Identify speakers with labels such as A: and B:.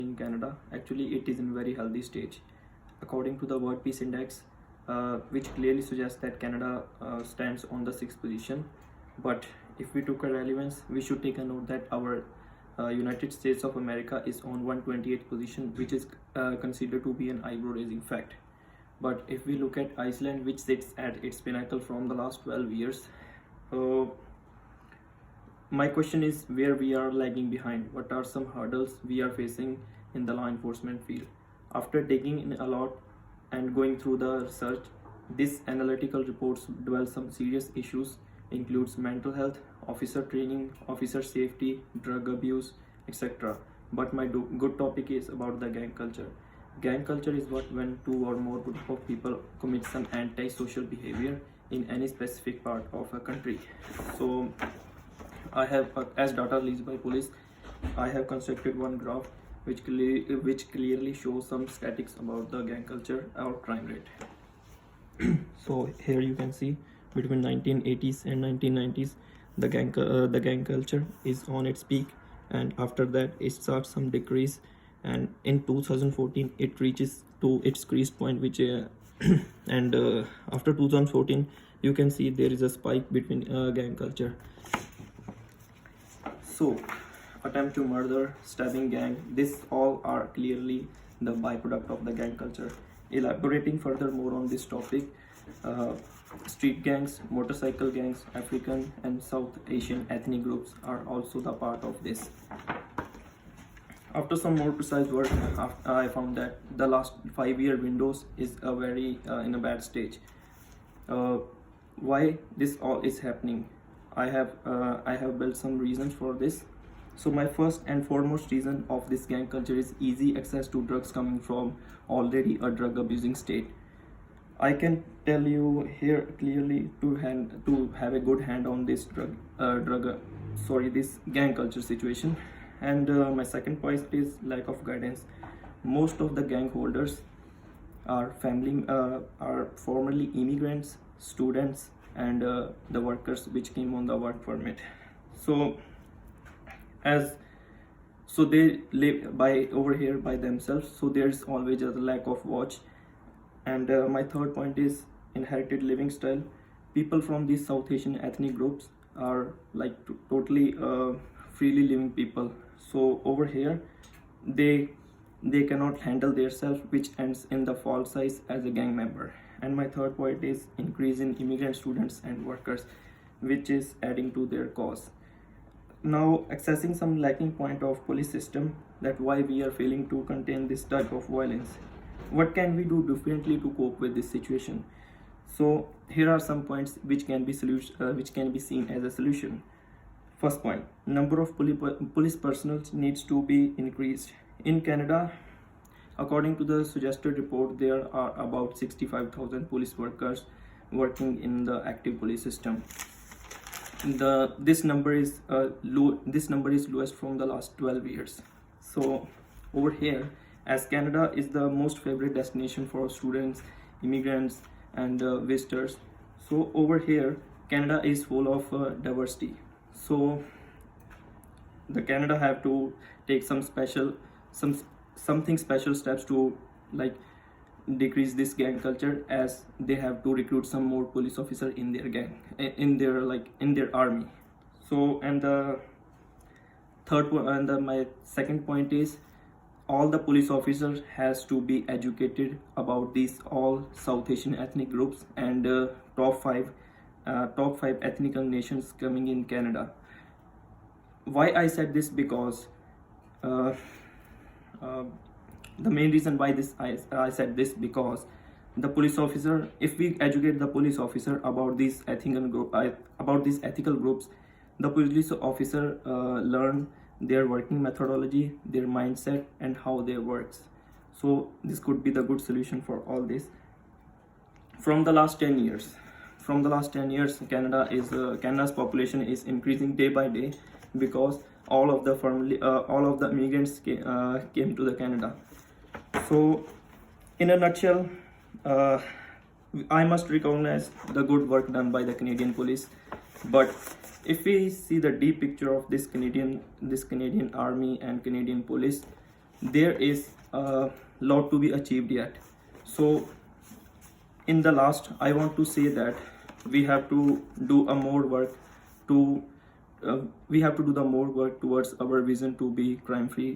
A: in Canada. Actually, it is in very healthy stage. According to the World Peace Index, which clearly suggests that Canada stands on the sixth position. But if we took a relevance, we should take a note that our United States of America is on 128th position, which is considered to be an eyebrow-raising fact. But if we look at Iceland, which sits at its pinnacle from the last 12 years, uh, my question is where we are lagging behind. What are some hurdles we are facing in the law enforcement field? After digging in a lot and going through the research, this analytical reports dwell some serious issues, includes mental health, officer training, officer safety, drug abuse, etc. But my good topic is about the gang culture. Gang culture is what when two or more group of people commit some anti-social behavior in any specific part of a country. So I have, as data released by police, I have constructed one graph which clearly shows some statistics about the gang culture or crime rate. So here you can see between 1980s and 1990s, the gang culture is on its peak, and after that it starts some decrease, and in 2014 it reaches to its crease point, which and after 2014 you can see there is a spike between gang culture. So, attempt to murder, stabbing gang, this all are clearly the byproduct of the gang culture. Elaborating furthermore on this topic, street gangs, motorcycle gangs, African and South Asian ethnic groups are also the part of this. After some more precise work, I found that the last 5-year windows is a very in a bad stage. Why this all is happening? I have built some reasons for this. So my first and foremost reason of this gang culture is easy access to drugs coming from already a drug abusing state. I can tell you here clearly to have a good hand on this this gang culture situation. And my second point is lack of guidance. Most of the gang holders are formerly immigrants, students, and the workers which came on the work permit. So they live by over here by themselves, so there's always a lack of watch. And my third point is inherited living style. People from these South Asian ethnic groups are like totally freely living people, so over here they cannot handle their self, which ends in the fall size as a gang member. And my third point is increase in immigrant students and workers, which is adding to their cause. Now, accessing some lacking point of police system, that why we are failing to contain this type of violence. What can we do differently to cope with this situation? So here are some points which can be seen as a solution. First point, number of police personnel needs to be increased. In Canada, according to the suggested report, there are about 65,000 police workers working in the active police system. This number is lowest from the last 12 years. So over here, as Canada is the most favorite destination for students, immigrants, and visitors, so over here Canada is full of diversity. So the Canada have to take something special steps to like decrease this gang culture, as they have to recruit some more police officer in their gang, in their army. So and the my second point is all the police officers has to be educated about these all South Asian ethnic groups and top five ethnic nations coming in Canada. Why I said this? Because the main reason why I said this, because the police officer, if we educate the police officer about these ethical groups, the police officer learn their working methodology, their mindset, and how they works. So this could be the good solution for all this. From the last 10 years, Canada's population is increasing day by day, because all of the immigrants came to the Canada. So in a nutshell, I must recognize the good work done by the Canadian police, but if we see the deep picture of this Canadian army and Canadian police, there is a lot to be achieved yet. So in the last, I want to say that we have to do a more work to we have to do the more work towards our vision to be crime free